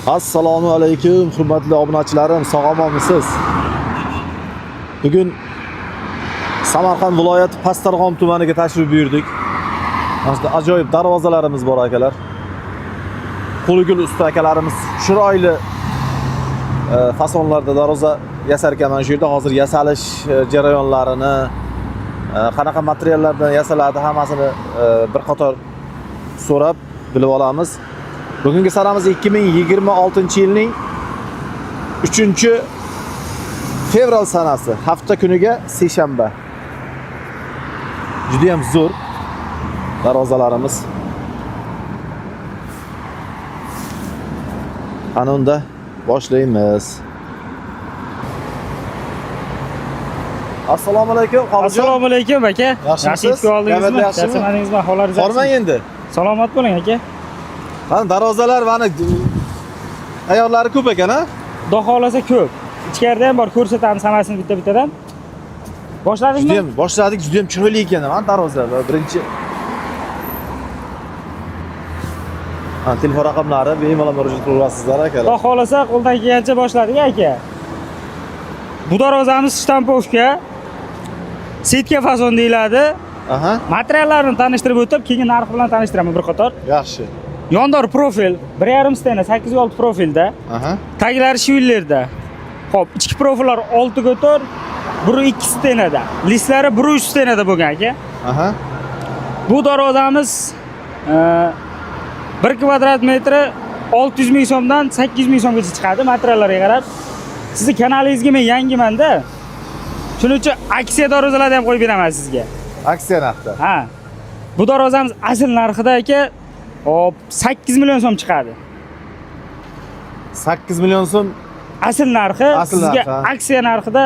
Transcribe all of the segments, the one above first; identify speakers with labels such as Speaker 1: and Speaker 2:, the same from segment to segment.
Speaker 1: Assalomu alaykum, hurmatli obunachilarim, sog'omomisiz? Bugun Samarqand viloyati Pastarg'om tumaniga tashrif buyurdik. Mana ajoyib darvozalarimiz bor akalar. Qo'ligul usta akalarimiz chiroyli fasonlarda darvoza yasar ekan. Mana shu yerda hozir yasalish jarayonlarini, qanaqa materiallardan yasaladi hammasini bir qator so'rab bilib olamiz. Bugungi sanamiz 2026-yilning 3-fevral sanasi, hafta kuniga seshanba. Juda ham zo'r darvozalarimiz. Ana unda boshlaymiz. Assalomu alaykum, Qobiljon.
Speaker 2: Assalomu alaykum aka.
Speaker 1: Yaxshimisiz?
Speaker 2: Oldingizmi? Yaxshimaningizmi? Ahvolingiz yaxshimi?
Speaker 1: Bormang endi.
Speaker 2: Salomat bo'ling aka.
Speaker 1: Mana darvozalar mana ayyorlari ko'p ekan-a?
Speaker 2: Xudo xolasa ko'p. Ichkarida ham bor, ko'rsatamiz hammasini bitta-bittadan. Boshladingmi?
Speaker 1: Boshladik, juda ham chiroyli ekan mana darvoza. Birinchi telefon raqamlari bemalol murojaat qila olasizlar akalar.
Speaker 2: Xudo xolasa qo'ldan kelgancha boshladik aka. Bu darvozamiz shtampovka. Setka fason deyiladi.
Speaker 1: Aha.
Speaker 2: Materiallarni tanishtirib o'tib, keyin narxi bilan tanishtiraman bir qator.
Speaker 1: Yaxshi.
Speaker 2: Yondor profil 1.5 stena 806 profilda.
Speaker 1: Aha.
Speaker 2: Taglari shivillerda. Xo'p, ichki profillar 6 ko'tor, 1.2 stenada. Listlari 1.3 stenada bo'lgan aka.
Speaker 1: Aha.
Speaker 2: Bu darvozamiz 1 kvadrat metri 600 ming so'mdan 800 ming so'mgacha chiqadi materiallarga qarab. Sizni kanalingizga men yangiman-da. Shuning uchun aksiya darvozalarni ham qo'yib beraman sizga.
Speaker 1: Aksiya narxda.
Speaker 2: Ha. Bu darvozamiz asl narxida aka, hop 8 million so'm chiqadi.
Speaker 1: 8 million so'm
Speaker 2: Asl narxi sizga aksiya narxida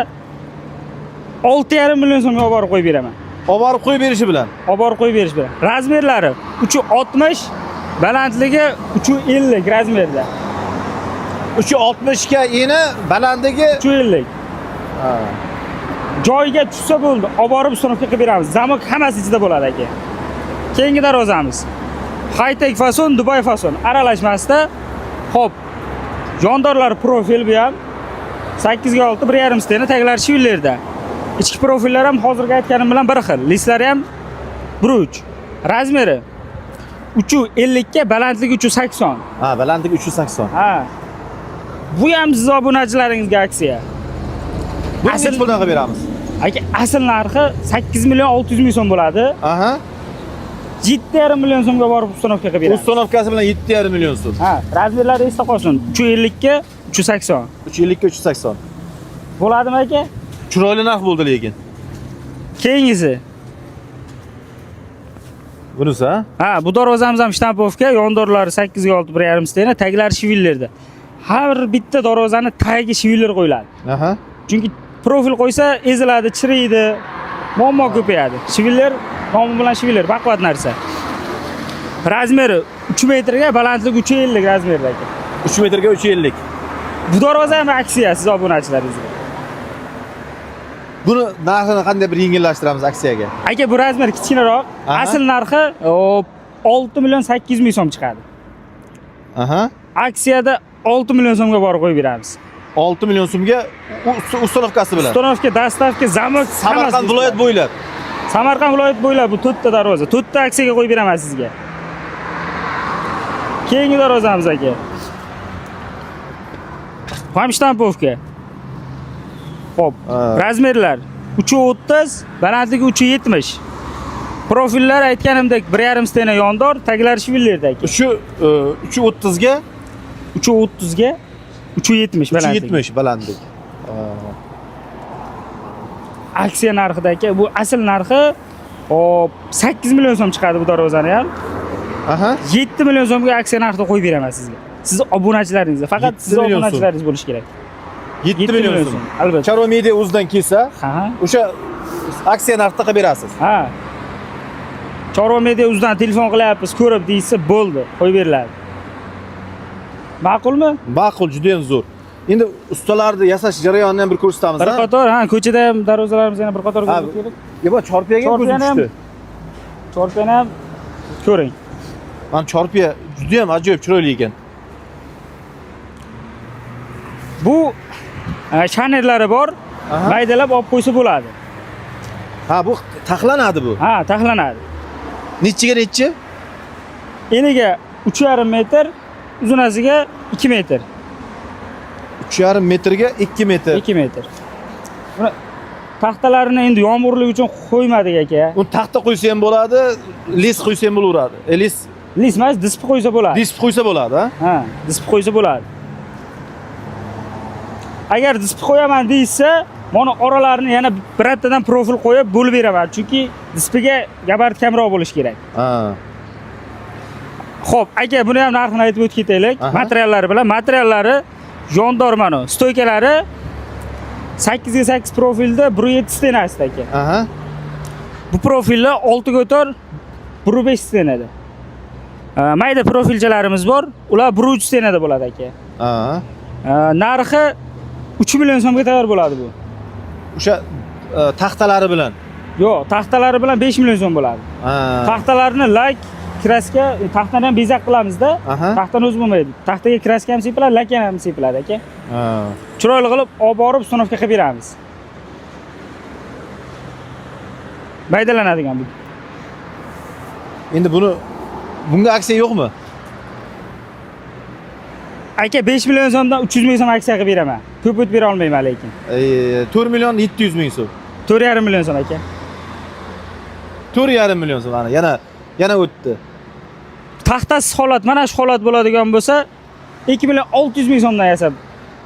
Speaker 2: 6,5 million so'mga olib borib qo'yib beraman.
Speaker 1: olib borib qo'yib berishi bilan.
Speaker 2: Olib borib qo'yib berish bilan. Razmerlari 360, balandligi 350 razmerda.
Speaker 1: 360 ga eni, balandligi
Speaker 2: 350.
Speaker 1: Ha.
Speaker 2: Joyiga tushsa bo'ldi, olib borib uстановka qilib beramiz. Zamok hammasi ichida bo'ladi aka. Keyingi darvozamiz high-tech fason, Dubai fason aralashmasida. Xo'p. Yondorlar profil bu ham 8 ga 6, 1.5 stena, taglari shivillerda. Ichki profillar ham hozirgi aytganim bilan bir xil. Listlari ham 1.3. Razmeri 350 ga, balandligi 380.
Speaker 1: Ha, balandligi 380.
Speaker 2: Ha. Bu ham siz obunachilaringizga aksiya.
Speaker 1: Bu asl puldan qilib beramiz.
Speaker 2: Aka, asl narxi 8 million 600 ming so'm bo'ladi.
Speaker 1: Aha.
Speaker 2: 7,5 million so'mga borib uстановka qilib beramiz.
Speaker 1: Uстановkasi bilan 7,5 million so'm.
Speaker 2: Ha, razmerlari esda qolsin. 350 ga 380.
Speaker 1: 350 ga 380.
Speaker 2: Bo'ladimi aka?
Speaker 1: Chiroyli narx bo'ldi lekin.
Speaker 2: Keyingisi.
Speaker 1: Bunisi ha?
Speaker 2: Ha, bu darvozamiz ham shtampovka, yondorlari 8 ga 6, 1.5 stena, taglari shivillerda. Har bitta darvozani tagiga shiviller qo'yiladi.
Speaker 1: Aha.
Speaker 2: Chunki profil qo'ysa eziladi, chiriydi, muammo ko'payadi. Shiviller nomi bilan shiviller baquvvat narsa. Razmeri 3 metrga, balandligi 350 razmerda aka.
Speaker 1: 3 metrga 350.
Speaker 2: Bu darvoza ham aksiya siz obunachilaringizga.
Speaker 1: Buni narxini qanday bir yengillashtiramiz aksiyaga?
Speaker 2: Aka, bu razmer kichkinaroq. Asl narxi 6 million 800 ming so'm chiqadi.
Speaker 1: Aha.
Speaker 2: Aksiyada 6 million so'mga borib qo'yib beramiz.
Speaker 1: 6 million so'mga uстановkasi bilan.
Speaker 2: Uстановka, dastavka, zamok
Speaker 1: Samarqand viloyat bo'ylab.
Speaker 2: Samarqand viloyat bo'ylab bu 4 ta darvoza. 4 ta aksiyaga qo'yib beraman sizga. Keyingi darvozamiz aka. Ham shtampovka. Xo'p, razmerlar 330, balandligi 370. Profillar aytganimdek 1.5 stena yondor, taglari shivillerda aka.
Speaker 1: 330 ga
Speaker 2: 330 ga 370 balandligi.
Speaker 1: 370 balandlik.
Speaker 2: Aksiya narxida aka, bu asl narxi 8 million so'm chiqadi bu darvozani ham.
Speaker 1: Aha.
Speaker 2: 7 million so'mga aksiya narxida qo'yib beraman sizga. Siz obunachilaringizga, faqat siz obunachilaringiz bo'lish kerak.
Speaker 1: 7 million so'm.
Speaker 2: Albatta.
Speaker 1: Charo media o'zidan kelsa,
Speaker 2: Ha.
Speaker 1: o'sha aksiya narxida qilib berasiz.
Speaker 2: Ha. Chorva media o'zidan telefon qilyapmiz, ko'rib deysa bo'ldi, qo'yib beriladi. Ma'qulmi?
Speaker 1: Ma'qul, juda ham zo'r. Endi ustalarni yasash jarayonini ham bir ko'rsatamiz.
Speaker 2: Bir qator, ha, ko'chada ham darvozalarimiz yana bir qator ko'rib kerak.
Speaker 1: Yo'q, chorpiyaga ko'z tushdi.
Speaker 2: Chorpiyani ham ko'ring.
Speaker 1: Mana chorpiya juda ham ajoyib chiroyli ekan.
Speaker 2: Bu shanerlari bor.
Speaker 1: Aha.
Speaker 2: Maydalab olib qo'ysa bo'ladi.
Speaker 1: Ha, bu taxlanadi bu.
Speaker 2: Ha, taxlanadi.
Speaker 1: Nechiga nechi?
Speaker 2: Eniga 3,5 metr, uzunasiga 2 metr.
Speaker 1: 3,5 metrga 2 metr.
Speaker 2: 2 metr. Buni taxtalarini endi yomg'irlik uchun qo'ymadik aka.
Speaker 1: Uni taxta qo'ysa ham bo'ladi, les qo'ysa ham bo'laveradi. Les
Speaker 2: Lis emas, disp qo'ysa bo'ladi.
Speaker 1: disp qo'ysa bo'ladi, ha?
Speaker 2: Ha, disp qo'ysa bo'ladi. Agar disp qo'yaman deysa, mana oralarini yana bittadan profil qo'yib bo'lib beraman, chunki dispiga gabarit kamroq bo'lishi kerak.
Speaker 1: Ha.
Speaker 2: Xo'p, aka, buni ham narxini aytib o'tib ketaylik.
Speaker 1: Aha.
Speaker 2: Materiallari bilan, materiallari yondor mana, stoykalari 8 ga 8 profilda 1.7 stenasida aka.
Speaker 1: Aha.
Speaker 2: Bu profillar 6 ga o'tar 1.5 stenada. Mayda profilchalarimiz bor. Ular 1.3 stenada bo'ladi aka.
Speaker 1: Ha.
Speaker 2: Narxi 3 million so'mga tayyor bo'ladi bu.
Speaker 1: O'sha taxtalari bilan.
Speaker 2: Yo'q, taxtalari bilan 5 million so'm bo'ladi.
Speaker 1: Ha.
Speaker 2: Taxtalarini lak, kraska, taxtani ham bezak qilamiz-da.
Speaker 1: Aha.
Speaker 2: Taxtani o'zi bo'lmaydi. Taxtaga kraska ham sepiladi, lak ham sepiladi aka.
Speaker 1: Ha.
Speaker 2: Chiroyli qilib olib borib uстановка qilib beramiz. Maydalanadigan bu.
Speaker 1: Endi bunga aksiya yo'qmi?
Speaker 2: Aka 5 million so'mdan 300 ming so'm aksiya qilib beraman. Ko'p o'tib bera olmayman lekin.
Speaker 1: 4 million 700 ming so'm.
Speaker 2: 4,5 million so'm aka.
Speaker 1: 4,5 million so'm ana yana o'tdi.
Speaker 2: Taxtasiz holat, mana shu holat bo'ladigan bo'lsa 2 million 600 ming so'mdan yasab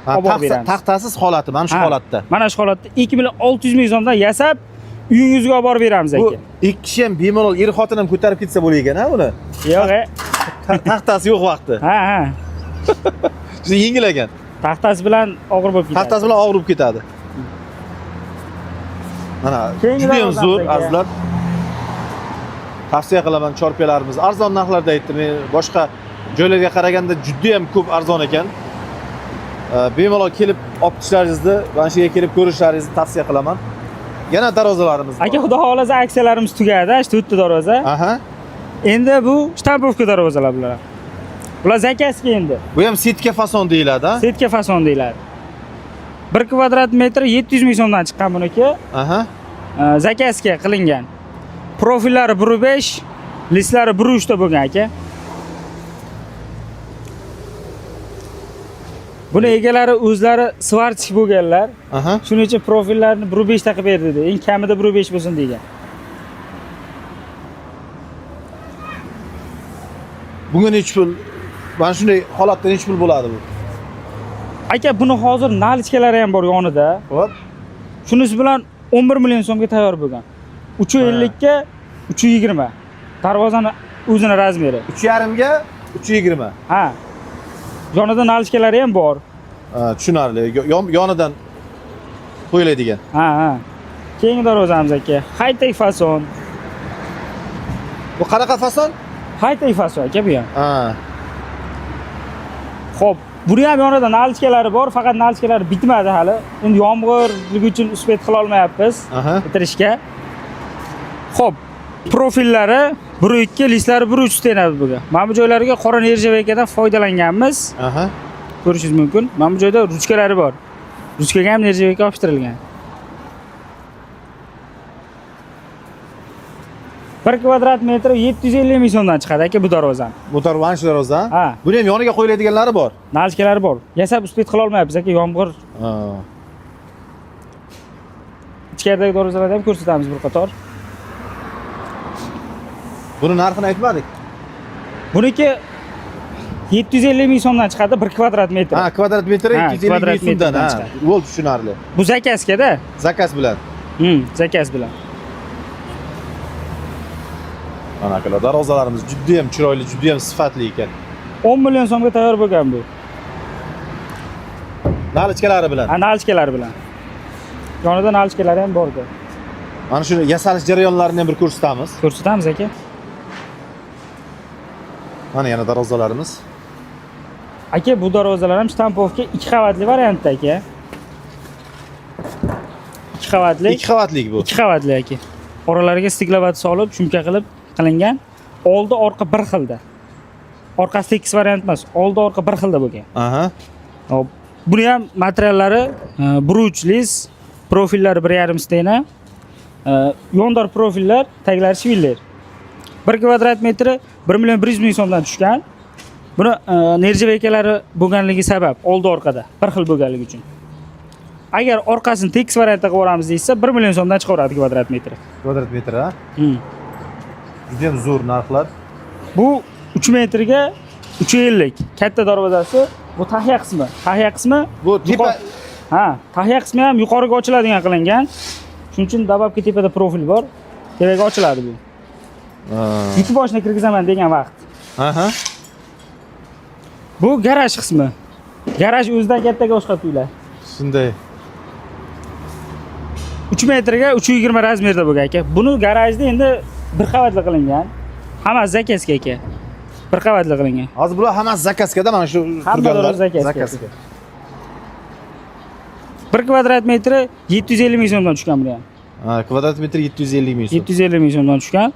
Speaker 2: olib beramiz.
Speaker 1: Taxtasiz holati mana shu holatda.
Speaker 2: Mana shu holatda 2 million 600 ming so'mdan yasab uyingizga olib borib beramiz
Speaker 1: Bu
Speaker 2: aka.
Speaker 1: ikki kishi ham bemalol er xotin ham ko'tarib ketsa bo'lagan-a buni.
Speaker 2: Yo'q,
Speaker 1: Taxtasi yo'q vaqti.
Speaker 2: ha.
Speaker 1: Juda yengil ekan.
Speaker 2: Taxtasi bilan og'ir bo'lib ketadi.
Speaker 1: Taxtasi bilan og'rib ketadi. Mana juda ham zo'r azizlar. Tavsiya qilaman, chorpiyalarimiz arzon narxlarda aytdim. Men boshqa joylarga qaraganda juda ham ko'p arzon ekan. Bemalol kelib olib chiqishlaringizni, mana shu yerga kelib ko'rishlaringizni tavsiya qilaman. Yana darvozalarimiz bor.
Speaker 2: Aka, xudo xolasa aksiyalarimiz tugadi, shu 4 ta darvoza.
Speaker 1: Aha.
Speaker 2: Endi bu shtampovka darvozalar bular. Bular zakazga endi.
Speaker 1: Bu ham setka fason deyiladi, ha?
Speaker 2: Setka fason deyiladi. 1 kvadrat metr 700 ming so'mdan chiqqan buniki.
Speaker 1: Aha.
Speaker 2: Zakazga qilingan. Profillari 1.5, listlari 1.3 ta bo'lgan aka. Buni egalari o'zlari svarchik bo'lganlar.
Speaker 1: Aha.
Speaker 2: Shuning uchun profillarni 1.5 ta qilib berdi dedi. Eng kamida 1.5 bo'lsin degan.
Speaker 1: Bunga necha pul? Mana shunday holatda necha pul bo'ladi bu?
Speaker 2: Aka, buni hozir nalichkalari ham bor yonida.
Speaker 1: Xo'p.
Speaker 2: Shunisi bilan 11 million so'mga tayyor bo'lgan. 350 ga 320. Darvozani o'zini razmeri.
Speaker 1: 3,5 ga 320.
Speaker 2: Ha. Yonida nalichkalari ham bor.
Speaker 1: Tushunarli. Yonidan qo'yiladigan.
Speaker 2: Ha. Keyingi darvozamiz aka. High-tech fason.
Speaker 1: Bu qanaqa fason?
Speaker 2: High-tech fason aka bu ham.
Speaker 1: Ha.
Speaker 2: Xo'p, buni ham yonida nalichkalari bor, faqat nalichkalari bitmadi hali. Endi yomg'irligi uchun uspet qila olmayapmiz bitirishga. Xo'p, profillari 1.2, listlari 1.3 stenadi buga. Mana bu joylarga qora nержавейкаdan foydalanganmiz.
Speaker 1: Aha.
Speaker 2: Ko'rishingiz mumkin. Mana bu joyda ruchkalari bor. Ruchkaga ham nержавейка yopishtirilgan. 1 kvadrat metr 750 ming so'mdan chiqadi aka bu darvozani.
Speaker 1: Bu darvoza shu darvoza?
Speaker 2: Ha.
Speaker 1: Buni ham yoniga qo'yiladiganlari bor.
Speaker 2: Nalichkalari bor. Yasab uspet qila olmayapmiz aka, yomg'ir.
Speaker 1: Ha.
Speaker 2: Ichkaridagi darvozalarni ham ko'rsatamiz bir qator.
Speaker 1: Buni narxini aytmadik.
Speaker 2: Buniki 750 ming so'mdan chiqadi 1 kvadrat metr.
Speaker 1: Ha, kvadrat metri 250 ming so'mdan. Ha, bo'ldi, tushunarli.
Speaker 2: Bu zakazga-da.
Speaker 1: Zakaz bilan.
Speaker 2: Zakaz bilan.
Speaker 1: Mana akalar, darvozalarimiz juda ham chiroyli, juda ham sifatli ekan.
Speaker 2: 10 million so'mga tayyor bo'lgan bu.
Speaker 1: Nalichkalari bilan.
Speaker 2: Ha, nalichkalari bilan. Yonida nalichkalari ham bor-da.
Speaker 1: Mana shuni yasalish jarayonlarini ham bir ko'rsatamiz.
Speaker 2: Ko'rsatamiz aka.
Speaker 1: Mana yana darvozalarimiz.
Speaker 2: Aka, bu darvozalar ham shtampovka 2 qavatli variantda aka. 2 qavatli.
Speaker 1: 2 qavatlik bu.
Speaker 2: 2 qavatli aka. Oralariga stiklovat solib, shumka qilib qilingan. Oldi orqa bir xilda. Orqasi tekis variant emas, oldi orqa bir xilda bo'lgan.
Speaker 1: Aha.
Speaker 2: Hop, Buni ham materiallari bruch lis, profillari 1,5 stena, yondor profillar, taglari shvillar. 1 kvadrat metri 1 million 100 ming so'mdan tushgan. Buni nerjaveykalari bo'lganligi sabab oldi orqada bir xil bo'lganligi uchun. Agar orqasini tekis variantda qilib olamiz deysa 1 million so'mdan chiqaveradi kvadrat metri.
Speaker 1: Kvadrat metr ha? Juda ham zo'r narxlar.
Speaker 2: Bu 3 metrga 350. Katta darvozasi, bu tahiya qismi. Tahiya qismi
Speaker 1: Bu tepa
Speaker 2: ha, tahiya qismi ham yuqoriga ochiladigan qilingan. Shuning uchun dababki tepada profil bor. Tepaga ochiladi bu. Yuk boshini kirgizaman degan vaqt.
Speaker 1: Aha.
Speaker 2: Bu garaj qismi. Garaj o'zidan kattaga o'xshab tuyuladi.
Speaker 1: Shunday.
Speaker 2: 3 metrga 320 razmerda bo'lgan aka. Buni garajda endi bir qavatli qilingan. Hammasi zakazga aka. Bir qavatli qilingan.
Speaker 1: Hozir bular hammasi zakazkada, mana shu
Speaker 2: Hammalari zakazga. 1 kvadrat metri 750 ming so'mdan tushgan bu ham.
Speaker 1: Ha, kvadrat metr 750 ming so'm.
Speaker 2: 750 ming so'mdan tushgan.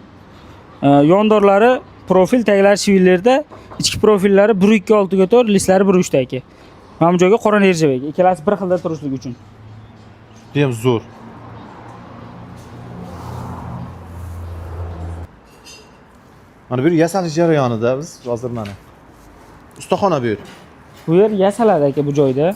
Speaker 2: Yondorlari profil, taglari shivillarda, ichki profillari 1.2.6 ga 4, lislari 1.3 ta aka. Mana bu joyga qora nerjavek. Ikkalasi bir xilda turishligi uchun.
Speaker 1: Juda ham zo'r. Mana bu yer yasalish jarayonida biz hozir mana. Ustaxona bu yer.
Speaker 2: Bu yer yasaladi aka bu joyda.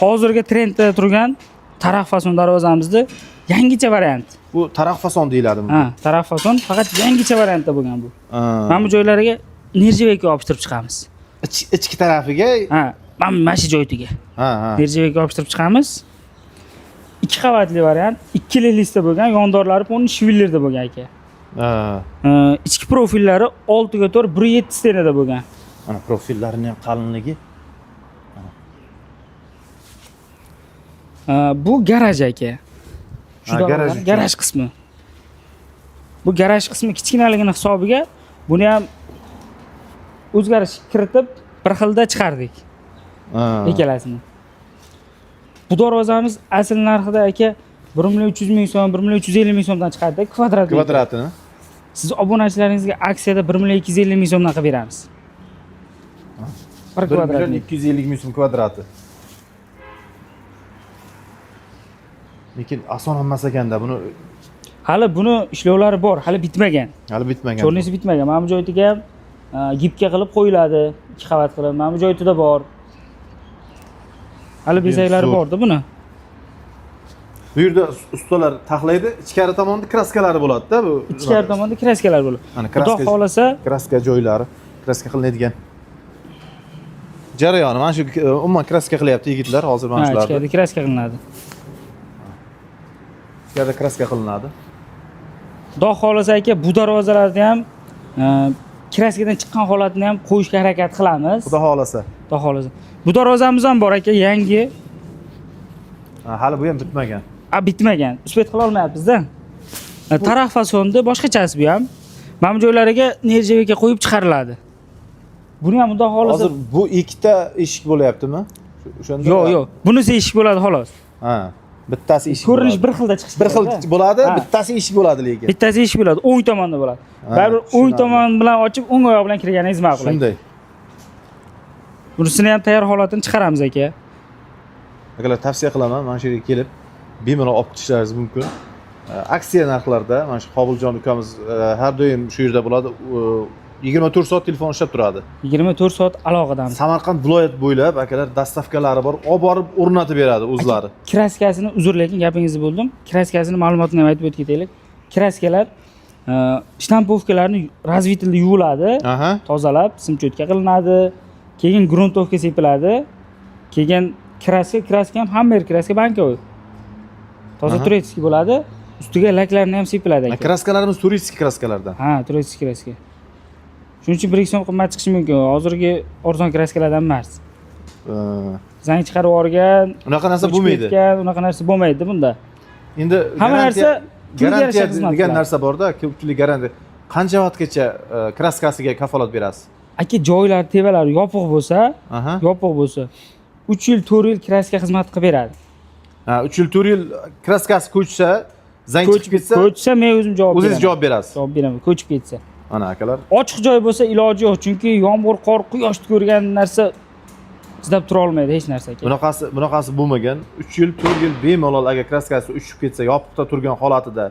Speaker 2: Hozirgi trendda turgan taraq fason darvozamizda yangicha variant.
Speaker 1: Bu taraq fason deyiladi bu.
Speaker 2: Ha, taraq fason faqat yangicha variantda bo'lgan bu.
Speaker 1: Ha.
Speaker 2: Mana bu joylariga nerjavekka olib chiqamiz.
Speaker 1: Ichki tarafiga,
Speaker 2: Ha, mana shu joytiga.
Speaker 1: ha, ha.
Speaker 2: Nerjavekka olib chiqamiz. 2 qavatli variant, 2 lisda bo'lgan, yondorlari ponni shivillarda bo'lgan aka.
Speaker 1: Ha.
Speaker 2: Ichki profillari 6 ga 4, 1.7 stenada bo'lgan.
Speaker 1: Mana profillarining ham qalinligi.
Speaker 2: Bu garaj aka.
Speaker 1: Ha, garaj uchun.
Speaker 2: Garaj qismi. Bu garaj qismi kichkinaligini hisobiga buni ham o'zgarish kiritib bir xilda chiqardik.
Speaker 1: Ha.
Speaker 2: Ikkalasini. Bu darvozamiz asl narxida aka 1 million 300 ming so'm, 1 million 350 ming so'mdan chiqardi kvadrat.
Speaker 1: Kvadratini.
Speaker 2: Siz obunachilaringizga aksiyada 1 million 250 ming so'mdan qilib beramiz. 1 kvadrat.
Speaker 1: 1 million 250 ming so'm kvadrati. Lekin oson emas ekanda buni.
Speaker 2: Hali buni ishlovlari bor, hali bitmagan.
Speaker 1: Hali bitmagan.
Speaker 2: Cho'rnisi bitmagan. Mana bu joytiga ham gipga qilib qo'yiladi, 2 qavat qilib. Mana bu joytida bor. Hali bezaklari bordi buni.
Speaker 1: Bu yerda ustalar taxlaydi, ichkari tomonda kraskalari bo'ladi-da bu.
Speaker 2: Ichkari tomonda kraskalar bo'ladi.
Speaker 1: Mana
Speaker 2: Xudo xolasa,
Speaker 1: kraska joylari, kraska qilinadigan jarayoni. Mana shu umuman kraska qilyapti yigitlar hozir mana shularni.
Speaker 2: ichkarida kraska qilinadi.
Speaker 1: Ichkarida kraska qilinadi.
Speaker 2: Xudo xolasa aka, bu darvozalarda ham kraskadan chiqqan holatini ham qo'yishga harakat qilamiz.
Speaker 1: Xudo xolasa.
Speaker 2: Xudo xolasa. Bu darvozamiz ham bor aka, yangi.
Speaker 1: Hali bu ham bitmagan.
Speaker 2: Bitmagan. Uspet qila olmayapmiz-da. Taraq fasonda boshqachasi bu ham. Mana bu joylariga nerjavekka qo'yib chiqariladi. Buni ham xudo xolasa.
Speaker 1: Hozir bu ikkita eshik bo'layaptimi? O'shanda.
Speaker 2: Yo'q. Bunisi eshik bo'ladi xolos.
Speaker 1: Ha. Bittasi eshik.
Speaker 2: Ko'rinish bir xilda chiqishi.
Speaker 1: Bir xil bo'ladi, bittasi eshik bo'ladi lekin.
Speaker 2: Bittasi eshik bo'ladi, o'ng tomonda bo'ladi. Baribir o'ng tomon bilan ochib, o'ng oyoq bilan kirganingiz ma'qul.
Speaker 1: Shunday.
Speaker 2: Bunisini ham tayyor holatini chiqaramiz aka.
Speaker 1: Akalar tavsiya qilaman, mana shu yerga kelib bemalol olib ketishlaringiz mumkin. Aksiya narxlarda, mana shu Qobiljon ukamiz har doim shu yerda bo'ladi. 24 soat telefon ishlab turadi. 24
Speaker 2: soat aloqadamiz.
Speaker 1: Samarqand viloyat bo'ylab akalar dastavkalari bor, olib borib o'rnatib beradi o'zlari.
Speaker 2: Kraskasini uzr lekin gapingizni bo'ldim. Kraskasini ma'lumotini ham aytib o'tib ketaylik. Kraskalar shtampovkalarni razvitilda yuviladi, tozalab, simchotka qilinadi, keyin gruntovka sepiladi, keyin kraska ham hammer kraska bankovoy. Toza turetskiy bo'ladi. Ustiga laklarni ham sepiladi aka.
Speaker 1: Kraskalarimiz turistik kraskalardan.
Speaker 2: Ha, turistik kraska. Shuning uchun 1-2 so'm qimmat chiqishi mumkin. Hozirgi arzon kraskalardan emas. Zang chiqarib yuborgan,
Speaker 1: unaqa narsa bo'lmaydi.
Speaker 2: Unaqa narsa bo'lmaydi bunda.
Speaker 1: Endi
Speaker 2: hamma narsa
Speaker 1: garantiya degan narsa bor-da, ko'pchilik garantiya. Qancha vaqtgacha kraskasiga kafolat berasiz?
Speaker 2: Aka, joylar, tevalar yopiq bo'lsa, 3 yil, 4 yil kraska xizmat qilib beradi.
Speaker 1: Ha, 3 yil, 4 yil kraskasi ko'chsa, zang chiqib ketsa,
Speaker 2: men o'zim javob beraman.
Speaker 1: O'zingiz javob berasiz.
Speaker 2: Javob beraman, ko'chib ketsa.
Speaker 1: Ana akalar.
Speaker 2: Ochiq joy bo'lsa iloji yo'q, chunki yomg'ir, qor, quyoshni ko'rgan narsa chidab tura olmaydi hech narsaga.
Speaker 1: Bunaqasi bo'lmagan. 3 yil, 4 yil bemalol agar kraskasi uchib ketsa, yopiqda turgan holatida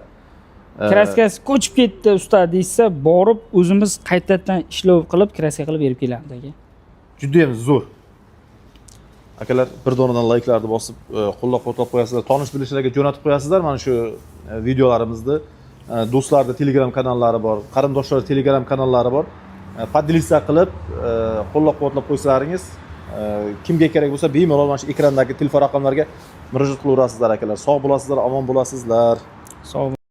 Speaker 2: Kraskasi ko'chib ketdi usta deysa, borib o'zimiz qaytadan ishlov qilib, kraska qilib berib kelamiz aka.
Speaker 1: juda ham zo'r. Akalar, bir donadan layklarni bosib, qo'llab-quvvatlab qo'yasizlar, tonish bilishlarga jo'natib qo'yasizlar. Mana shu videolarimizni do'stlarning Telegram kanallari bor, qarindoshlar Telegram kanallari bor. Podlisa qilib, qo'llab-quvvatlab qo'ysalaringiz, kimga kerak bo'lsa, bemalol mana shu ekrandagi telefon raqamlariga murojaat qilaverasizlar akalar. Sog' bo'lasizlar, omon bo'lasizlar.
Speaker 2: Sog'